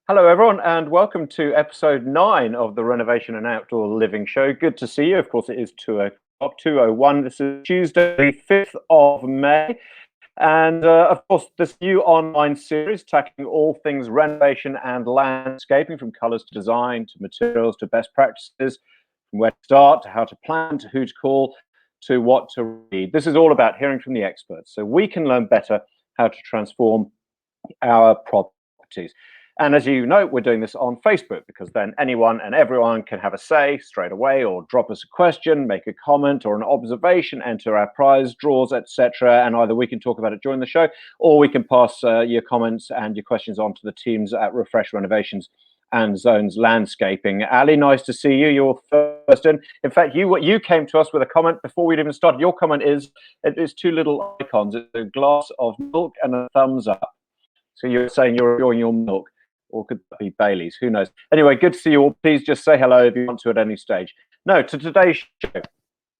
Hello, everyone, and welcome to episode 9 of the Renovation and Outdoor Living Show. Good to see you. Of course, it is 2 o'clock, 2:01. This is Tuesday, the 5th of May. And of course, this new online series tackling all things renovation and landscaping, from colours to design to materials to best practices, from where to start to how to plan to who to call to what to read. This is all about hearing from the experts so we can learn better how to transform our properties. And as you know, we're doing this on Facebook because then anyone and everyone can have a say straight away, or drop us a question, make a comment or an observation, enter our prize draws, etc. And either we can talk about it during the show, or we can pass your comments and your questions on to the teams at Refresh Renovations and Zones Landscaping. Ali, nice to see you. You're first in. In fact, you came to us with a comment before we'd even started. Your comment is, it is two little icons. It's a glass of milk and a thumbs up. So you're saying you're enjoying your milk, or could that be Bailey's? Who knows? Anyway, good to see you all. Please just say hello if you want to at any stage. No, to today's show.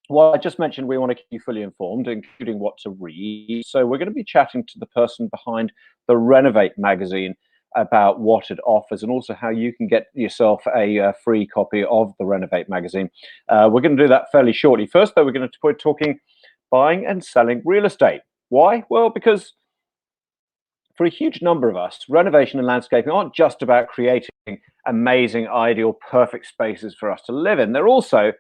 Well, I just mentioned we want to keep you fully informed, including what to read. So we're going to be chatting to the person behind the Renovate magazine about what it offers and also how you can get yourself a free copy of the Renovate magazine. We're going to do that fairly shortly. First, though, we're going to be talking buying and selling real estate. Why? Well, because for a huge number of us, renovation and landscaping aren't just about creating amazing, ideal, perfect spaces for us to live in. They're also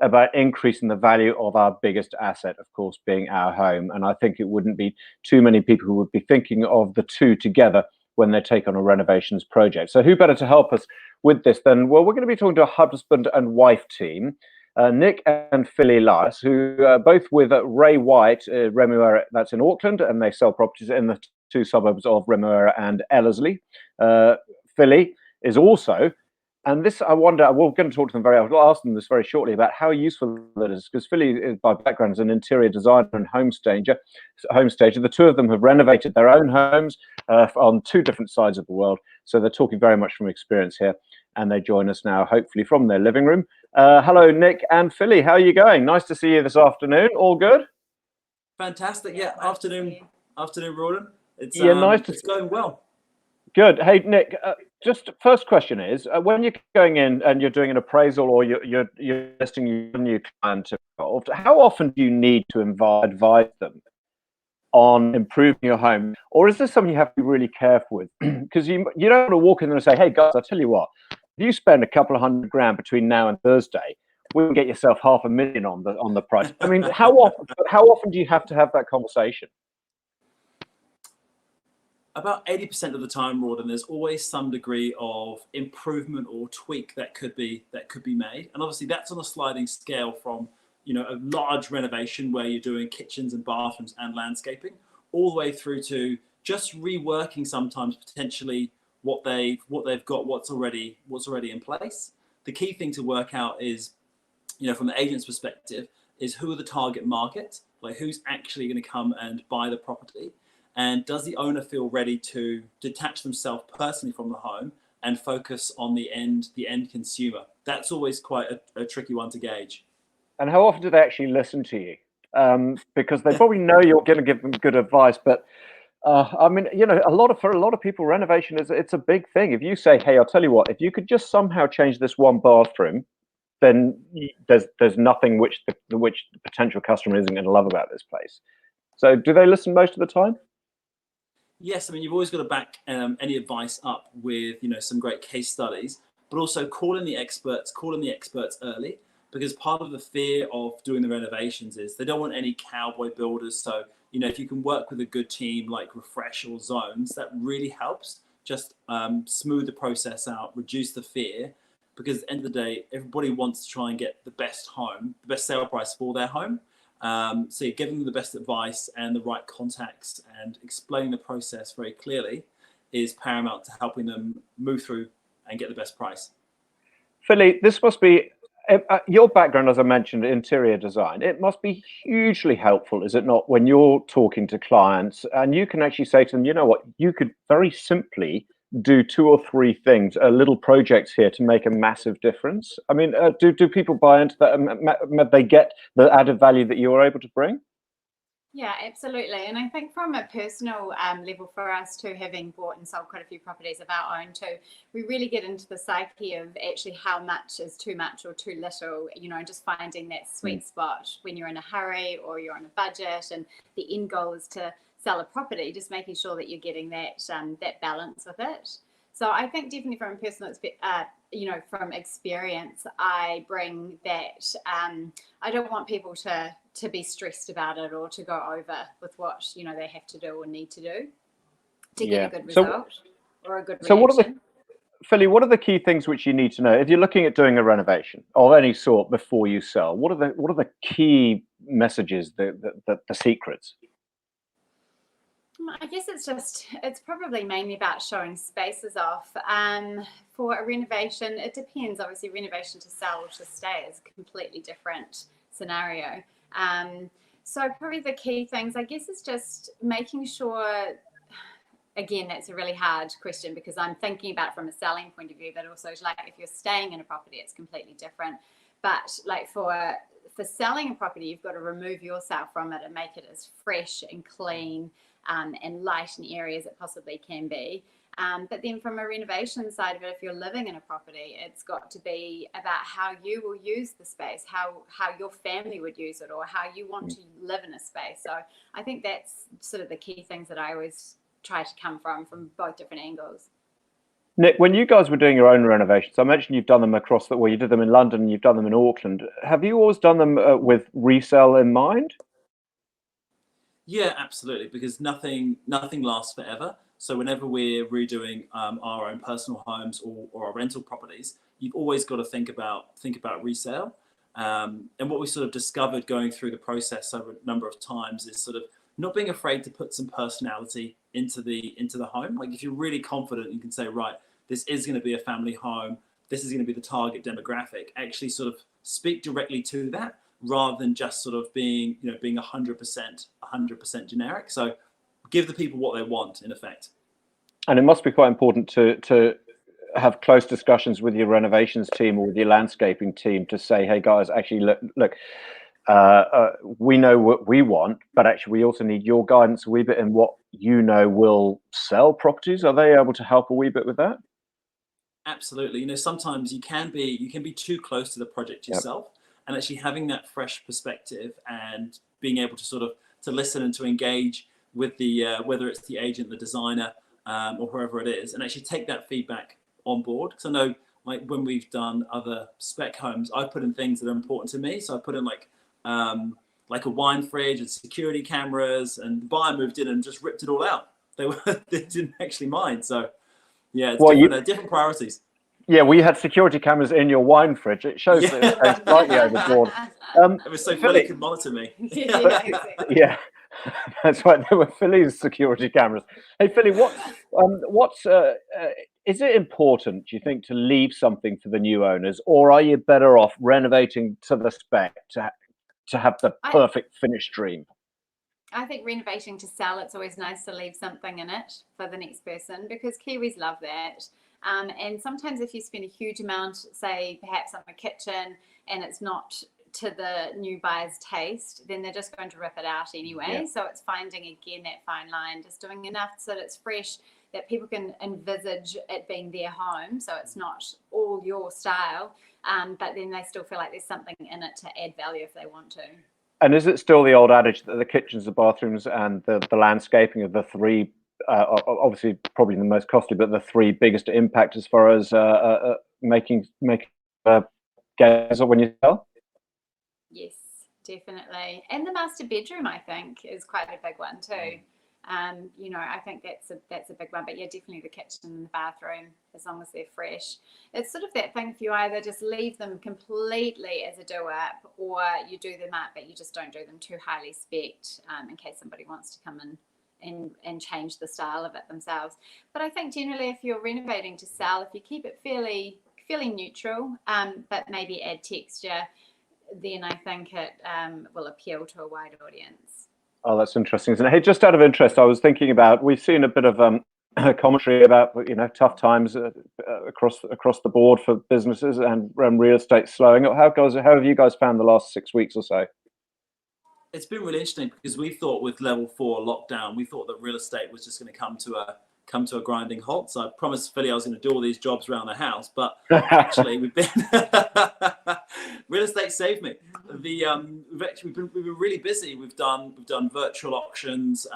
about increasing the value of our biggest asset, of course, being our home. And I think it wouldn't be too many people who would be thinking of the two together when they take on a renovations project. So who better to help us with this than, well, we're going to be talking to a husband and wife team, Nick and Philly Lars, who both with Ray White, Remuera, that's in Auckland, and they sell properties in the two suburbs of Remuera and Ellerslie. Philly is also, and this I wonder, we're going to talk to them I'll ask them this very shortly about how useful that is, because Philly, by background, is an interior designer and home stager. The two of them have renovated their own homes on two different sides of the world, so they're talking very much from experience here, and they join us now, hopefully from their living room. Hello, Nick and Philly. How are you going? Nice to see you this afternoon. All good? Fantastic. Yeah. Afternoon, Roland. It's nice to it's going well. Good. Hey, Nick, just first question is, when you're going in and you're doing an appraisal or you're listing your new client involved, how often do you need to advise them on improving your home? Or is this something you have to be really careful with? Because you don't want to walk in there and say, hey, guys, I'll tell you what, if you spend a couple of $100,000 between now and Thursday, we can get yourself $500,000 on the price. I mean, how often do you have to have that conversation? About 80% of the time, Roland, there's always some degree of improvement or tweak that could be made, and obviously that's on a sliding scale from a large renovation where you're doing kitchens and bathrooms and landscaping, all the way through to just reworking sometimes potentially what they've got, what's already in place. The key thing to work out is, from the agent's perspective, is who are the target market, like who's actually going to come and buy the property. And does the owner feel ready to detach themselves personally from the home and focus on the end consumer? That's always quite a tricky one to gauge. And how often do they actually listen to you? Because they probably know you're going to give them good advice, but I mean, for a lot of people, renovation it's a big thing. If you say, "Hey, I'll tell you what, if you could just somehow change this one bathroom," then there's nothing which the potential customer isn't going to love about this place. So, do they listen most of the time? Yes, I mean, you've always got to back any advice up with some great case studies, but also call in the experts early, because part of the fear of doing the renovations is they don't want any cowboy builders. So if you can work with a good team like Refresh or Zones, that really helps. Just smooth the process out, reduce the fear, because at the end of the day, everybody wants to try and get the best sale price for their home. So you're giving them the best advice and the right contacts and explaining the process very clearly is paramount to helping them move through and get the best price. Philly, this must be your background, as I mentioned, interior design. It must be hugely helpful, is it not, when you're talking to clients and you can actually say to them, you know what, you could very simply do 2 or 3 things, little projects here to make a massive difference. I mean, do people buy into that? They get the added value that you're able to bring? Yeah, absolutely. And I think from a personal level for us too, having bought and sold quite a few properties of our own too, we really get into the psyche of actually how much is too much or too little, just finding that sweet spot when you're in a hurry or you're on a budget and the end goal is to sell a property, just making sure that you're getting that balance with it. So I think definitely from a personal, from experience, I bring that. I don't want people to be stressed about it or to go over with what they have to do or need to do to get a good result or a good reaction. Philly, what are the key things which you need to know if you're looking at doing a renovation of any sort before you sell? What are the key messages, the secrets? I guess it's probably mainly about showing spaces off. For a renovation, it depends. Obviously, renovation to sell or to stay is a completely different scenario. So probably the key things, I guess, is just making sure. Again, that's a really hard question because I'm thinking about it from a selling point of view, but also like if you're staying in a property, it's completely different. But like for selling a property, you've got to remove yourself from it and make it as fresh and clean and light and airy as it possibly can be. But then from a renovation side of it, if you're living in a property, it's got to be about how you will use the space, how your family would use it, or how you want to live in a space. So I think that's sort of the key things that I always try to come from both different angles. Nick, when you guys were doing your own renovations, I mentioned you've done them you did them in London and you've done them in Auckland. Have you always done them with resale in mind? Yeah, absolutely, because nothing lasts forever. So whenever we're redoing our own personal homes or our rental properties, you've always got to think about resale. And what we sort of discovered going through the process over a number of times is sort of not being afraid to put some personality into the home. Like if you're really confident, you can say, right, this is going to be a family home. This is going to be the target demographic. Actually, sort of speak directly to that, rather than just sort of being 100% generic. So give the people what they want, in effect. And it must be quite important to have close discussions with your renovations team or with your landscaping team to say, hey guys, actually look, we know what we want, but actually we also need your guidance a wee bit in what will sell properties. Are they able to help a wee bit with that? Absolutely. Sometimes you can be too close to the project yourself. Yep. And actually having that fresh perspective and being able to sort of to listen and to engage with the whether it's the agent, the designer, or whoever it is, and actually take that feedback on board. Because I know, like when we've done other spec homes, I put in things that are important to me. So I put in like a wine fridge and security cameras, and the buyer moved in and just ripped it all out. They didn't actually mind. So yeah, it's different priorities. Yeah, we had security cameras in your wine fridge. It shows that it's slightly overboard. It was so Philly could monitor me. Yeah, that's right. There were Philly's security cameras. Hey, Philly, is it important, do you think, to leave something for the new owners, or are you better off renovating to the spec to have the perfect finished dream? I think renovating to sell, it's always nice to leave something in it for the next person because Kiwis love that. And sometimes if you spend a huge amount, say perhaps on a kitchen, and it's not to the new buyer's taste, then they're just going to rip it out anyway. Yeah. So it's finding again that fine line, just doing enough so that it's fresh, that people can envisage it being their home. So it's not all your style, but then they still feel like there's something in it to add value if they want to. And is it still the old adage that the kitchens, the bathrooms, and the landscaping are the three, obviously probably the most costly, but the three biggest impact as far as making gains when you sell? Yes, definitely. And the master bedroom, I think, is quite a big one too. I think that's a big one. But yeah, definitely the kitchen and the bathroom, as long as they're fresh. It's sort of that thing if you either just leave them completely as a do-up, or you do them up, but you just don't do them too highly spec'd in case somebody wants to come in and change the style of it themselves. But I think generally, if you're renovating to sell, if you keep it fairly neutral, but maybe add texture, then I think it will appeal to a wide audience. Oh, that's interesting, isn't it? Hey, just out of interest, I was thinking about, we've seen a bit of commentary about tough times across the board for businesses and real estate slowing. How have you guys found the last 6 weeks or so? It's been really interesting because we thought with level 4 lockdown, we thought that real estate was just going to come to a grinding halt. So I promised Philly I was going to do all these jobs around the house, but actually we've been real estate saved me. We've been really busy. We've done virtual auctions.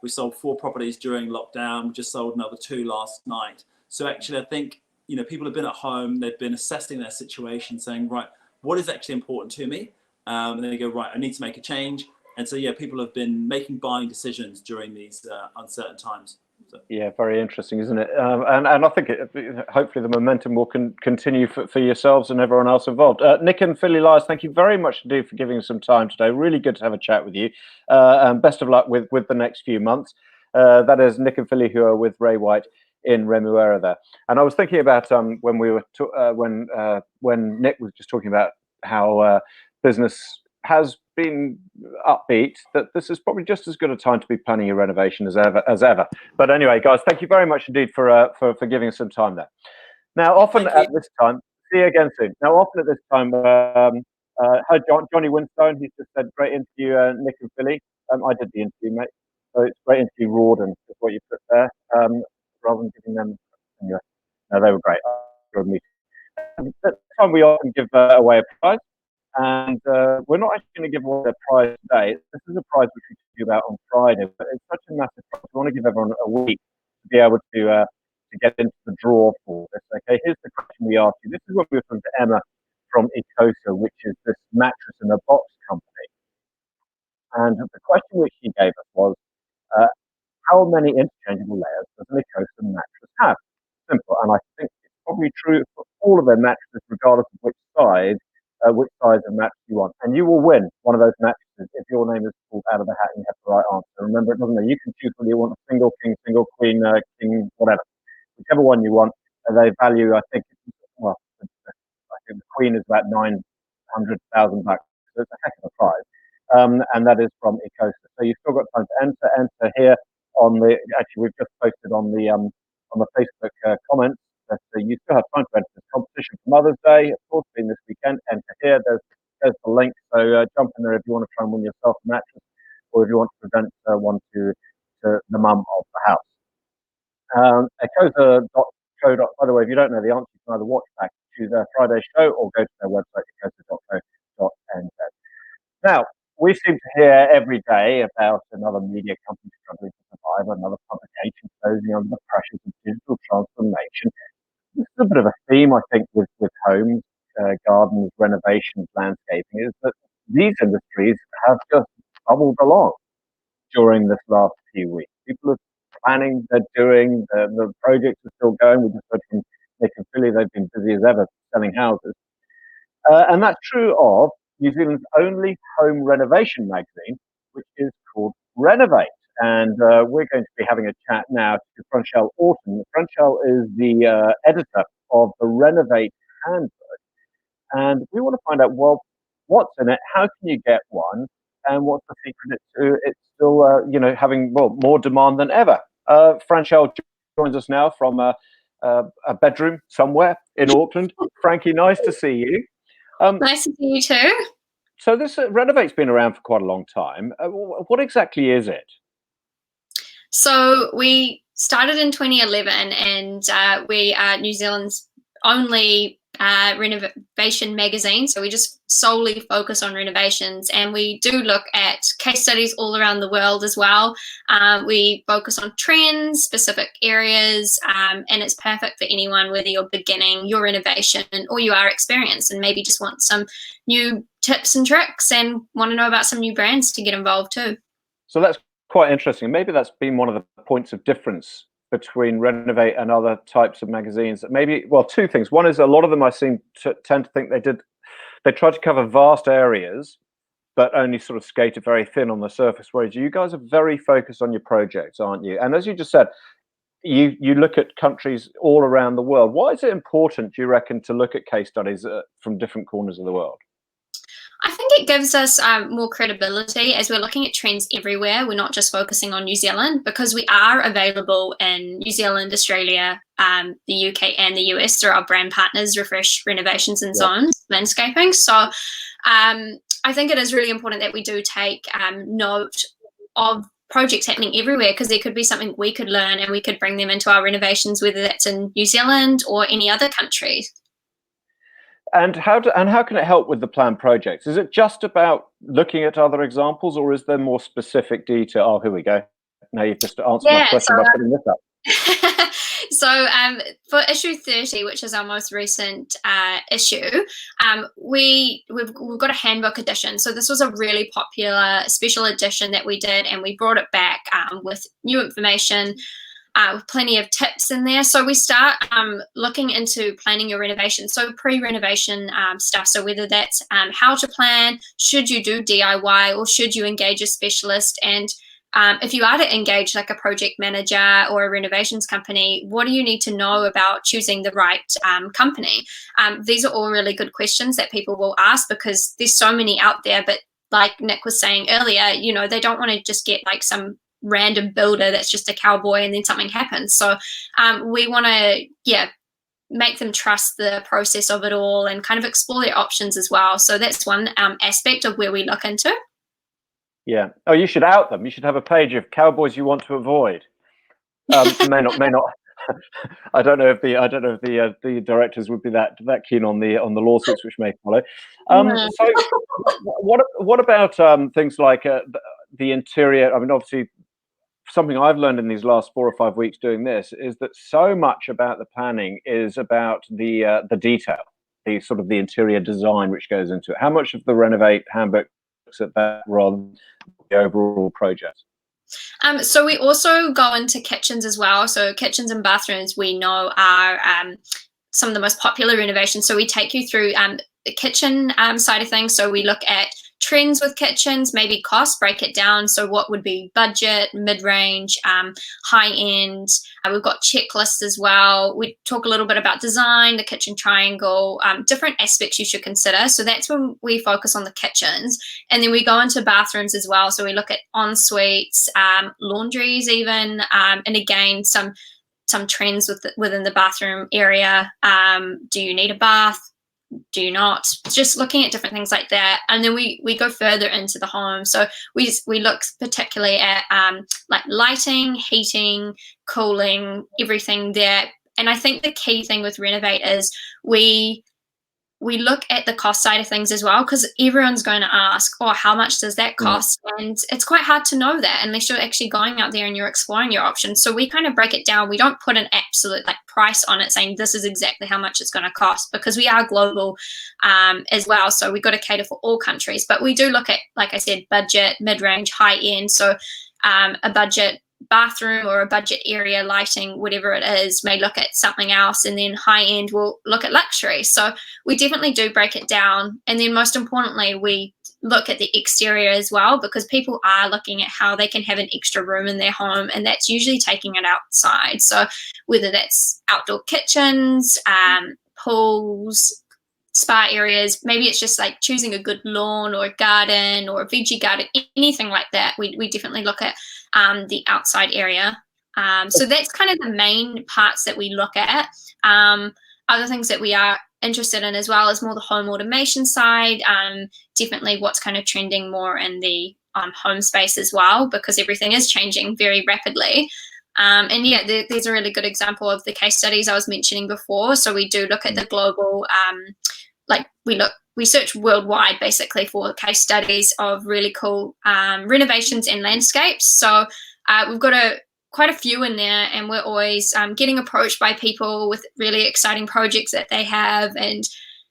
We sold 4 properties during lockdown. We just sold another 2 last night. So actually, I think people have been at home. They've been assessing their situation, saying, right, what is actually important to me? And then they go, right, I need to make a change. And so, yeah, people have been making buying decisions during these uncertain times. So. Yeah, very interesting, isn't it? And I think hopefully the momentum will continue for yourselves and everyone else involved. Nick and Philly Lyles, thank you very much indeed for giving us some time today. Really good to have a chat with you. And best of luck with the next few months. That is Nick and Philly, who are with Ray White in Remuera there. And I was thinking about when we were when Nick was just talking about how business has been upbeat, that this is probably just as good a time to be planning your renovation as ever. But anyway, guys, thank you very much indeed for giving us some time there. Now, often at this time, see you again soon. Now, often at this time, heard Johnny Winstone. He's just said, great interview, Nick and Philly. I did the interview, mate. So it's great interview, Rawdon, is what you put there, rather than giving them. Anyway, no, they were great. At this time, we often give away a prize. And we're not actually going to give away a prize today. This is a prize which we talked to you about on Friday, but it's such a massive prize. We want to give everyone a week to be able to get into the draw for this. Okay, here's the question we asked you. This is what we were talking to Emma from Ecosa, which is this mattress in a box company. And the question which she gave us was, how many interchangeable layers does an Ecosa mattress have? Simple, and I think it's probably true for all of their mattresses, regardless of which size of mattress you want. And you will win one of those mattresses if your name is pulled out of the hat and you have the right answer. Remember, it doesn't matter. You can choose whether you want a single king, single queen, king, whatever. Whichever one you want. They value, I think the queen is about $900,000. So it's a heck of a prize. And that is from Ecosa. So you've still got time to enter here on actually we've just posted on the Facebook comments that you still have time to enter this competition for Mother's Day, of course, being this weekend. Enter here. There's the link. So jump in there if you want to try and win yourself a mattress, or if you want to present one to the mum of the house. Ecosa.co. By the way, if you don't know the answer, you can either watch back to their Friday show or go to their website, ecosa.co.nz. Now, we seem to hear every day about another media company struggling to survive, another publication closing under the pressures of digital transformation. This is a bit of a theme, I think, with homes, gardens, renovations, landscaping, is that these industries have just bubbled along during this last few weeks. People are planning, they're doing, the projects are still going. We just heard from Nick and Philly, they've been busy as ever selling houses. And that's true of New Zealand's only home renovation magazine, which is called Renovate. And we're going to be having a chat now to Franchelle Orton. Franchelle is the editor of the Renovate Handbook. And we want to find out, well, what's in it? How can you get one? And what's the secret? It's still, having more demand than ever. Franchelle joins us now from a bedroom somewhere in Auckland. Frankie, nice to see you. Nice to see you too. So this Renovate's been around for quite a long time. What exactly is it? So we started in 2011, and we are New Zealand's only renovation magazine. So we just solely focus on renovations, and we do look at case studies all around the world as well. We focus on trends, specific areas, and it's perfect for anyone, whether you're beginning your renovation or you are experienced and maybe just want some new tips and tricks and want to know about some new brands to get involved too. So that's quite interesting. Maybe that's been one of the points of difference between Renovate and other types of magazines. Maybe, well, two things. One is a lot of them I tend to think they tried to cover vast areas, but only sort of skated very thin on the surface, whereas you guys are very focused on your projects, aren't you? And as you just said, you look at countries all around the world. Why is it important, do you reckon, to look at case studies from different corners of the world? I think it gives us more credibility as we're looking at trends everywhere. We're not just focusing on New Zealand, because we are available in New Zealand, Australia, the UK and the US through our brand partners, Refresh Renovations and Zones Landscaping. So I I think it is really important that we do take note of projects happening everywhere, because there could be something we could learn and we could bring them into our renovations, whether that's in New Zealand or any other country. And how can it help with the planned projects? Is it just about looking at other examples, or is there more specific detail? Oh, here we go. Now you've just answered my question by putting this up. So for issue 30, which is our most recent issue, we've got a handbook edition. So this was a really popular special edition that we did, and we brought it back with new information, with plenty of tips in there. So we start looking into planning your renovation. So pre-renovation stuff. So whether that's how to plan, should you do DIY, or should you engage a specialist? And if you are to engage like a project manager or a renovations company, what do you need to know about choosing the right company? These are all really good questions that people will ask, because there's so many out there. But like Nick was saying earlier, you know, they don't want to just get like some random builder that's just a cowboy and then something happens. So we want to, make them trust the process of it all and kind of explore their options as well. So that's one aspect of where we look into. Yeah. Oh, you should out them. You should have a page of cowboys you want to avoid. May not. I don't know if the directors would be that keen on the lawsuits which may follow. So, what about things like the interior? I mean, obviously, something I've learned in these last 4 or 5 weeks doing this is that so much about the planning is about the detail, the sort of the interior design which goes into it. How much of the Renovate handbook looks at that rather than the overall project? So we also go into kitchens as well. So kitchens and bathrooms we know are some of the most popular renovations. So we take you through the kitchen side of things. So we look at trends with kitchens, maybe cost, break it down. So what would be budget, mid-range, high-end. We've got checklists as well. We talk a little bit about design, the kitchen triangle, different aspects you should consider. So that's when we focus on the kitchens. And then we go into bathrooms as well. So we look at en-suites, laundries even, and again, some trends within the bathroom area. Do you need a bath? Do you not? Just looking at different things like that. And then we go further into the home. So we look particularly at like lighting, heating, cooling, everything there. And I think the key thing with Renovate is we look at the cost side of things as well, because everyone's going to ask, oh, how much does that cost? And it's quite hard to know that unless you're actually going out there and you're exploring your options. So we kind of break it down. We don't put an absolute like price on it saying this is exactly how much it's going to cost, because we are global as well. So we've got to cater for all countries. But we do look at, like I said, budget, mid-range, high-end. So a budget bathroom or a budget area lighting, whatever it is, may look at something else, and then high end will look at luxury. So we definitely do break it down. And then most importantly, we look at the exterior as well, because people are looking at how they can have an extra room in their home, and that's usually taking it outside. So whether that's outdoor kitchens, pools, spa areas, maybe it's just like choosing a good lawn or a garden or a veggie garden, anything like that. We definitely look at the outside area. So that's kind of the main parts that we look at. Other things that we are interested in as well is more the home automation side. Definitely what's kind of trending more in the home space as well, because everything is changing very rapidly. And yeah, there's a really good example of the case studies I was mentioning before. So we do look at the global, we search worldwide basically for case studies of really cool renovations and landscapes. So we've got quite a few in there, and we're always getting approached by people with really exciting projects that they have, and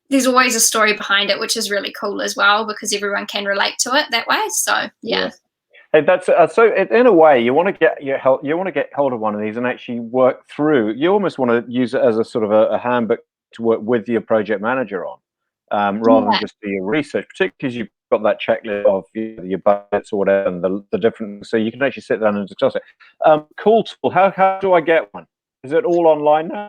there's always a story behind it, which is really cool as well, because everyone can relate to it that way. So yeah. Hey, that's so. In a way, you want to get hold of one of these and actually work through. You almost want to use it as a sort of a handbook to work with your project manager on. Rather than just do your research, particularly because you've got that checklist of your budgets or whatever, and the different, so you can actually sit down and discuss it. Cool tool. How do I get one? Is it all online now?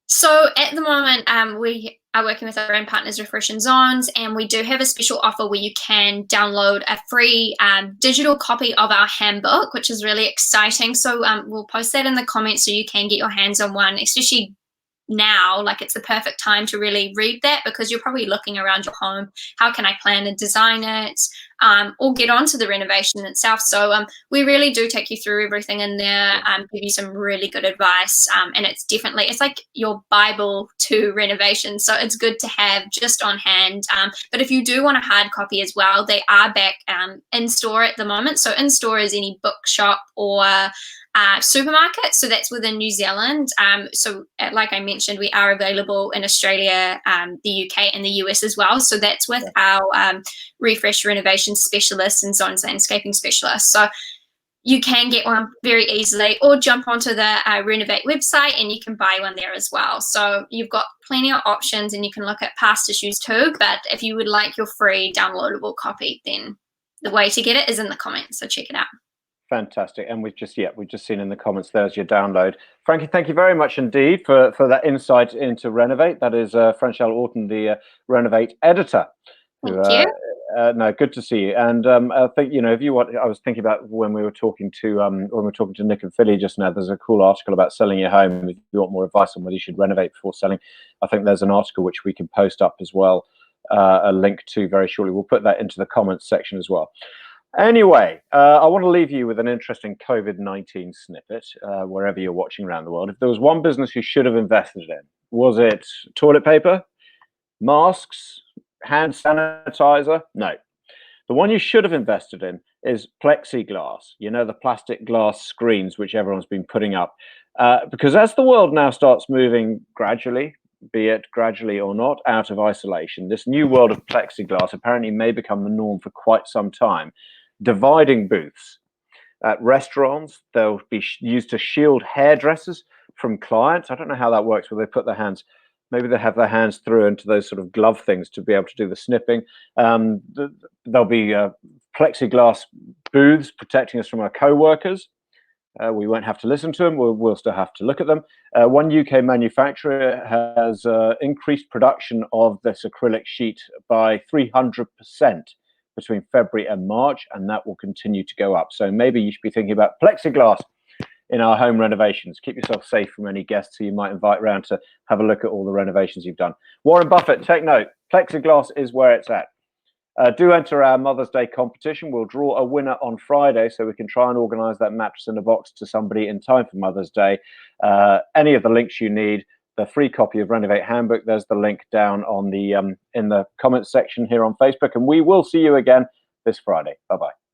So at the moment, we are working with our brand partners, Refresh Zones, and we do have a special offer where you can download a free digital copy of our handbook, which is really exciting. So we'll post that in the comments so you can get your hands on one, especially now, like it's the perfect time to really read that, because you're probably looking around your home. How can I plan and design it, or get onto the renovation itself? So we really do take you through everything in there, give you some really good advice, and it's like your Bible to renovation. So it's good to have just on hand. But if you do want a hard copy as well, they are back in store at the moment. So in store is any bookshop or supermarket, so that's within New Zealand. So like I mentioned, we are available in Australia, the UK and the US as well. So that's with our refresh renovation specialists and zones landscaping specialists. So you can get one very easily, or jump onto the Renovate website and you can buy one there as well. So you've got plenty of options, and you can look at past issues too. But if you would like your free downloadable copy, then the way to get it is in the comments. So check it out. Fantastic. And we've just seen in the comments, there's your download. Frankie, thank you very much indeed for that insight into Renovate. That is Franchelle Orton, the Renovate editor. Thank you. No, good to see you. And I think, if you want, I was thinking about when we were talking to Nick and Philly just now, there's a cool article about selling your home. If you want more advice on whether you should renovate before selling, I think there's an article which we can post up as well, a link to very shortly. We'll put that into the comments section as well. Anyway, I want to leave you with an interesting COVID-19 snippet, wherever you're watching around the world. If there was one business you should have invested in, was it toilet paper, masks, hand sanitizer? No. The one you should have invested in is plexiglass, the plastic glass screens which everyone's been putting up. Because as the world now starts moving gradually, be it gradually or not, out of isolation, this new world of plexiglass apparently may become the norm for quite some time. Dividing booths at restaurants, they'll be used to shield hairdressers from clients. I don't know how that works, where they put their hands, maybe they have their hands through into those sort of glove things to be able to do the snipping. There'll be plexiglass booths protecting us from our co-workers. We won't have to listen to them. We'll still have to look at them. One UK manufacturer has increased production of this acrylic sheet by 300% between February and March, and that will continue to go up. So maybe you should be thinking about plexiglass in our home renovations. Keep yourself safe from any guests who you might invite around to have a look at all the renovations you've done. Warren Buffett, take note. Plexiglass is where it's at. Do enter our Mother's Day competition. We'll draw a winner on Friday, so we can try and organise that mattress in a box to somebody in time for Mother's Day. Any of the links you need, the free copy of Renovate Handbook, there's the link down on the in the comments section here on Facebook, and we will see you again this Friday. Bye-bye.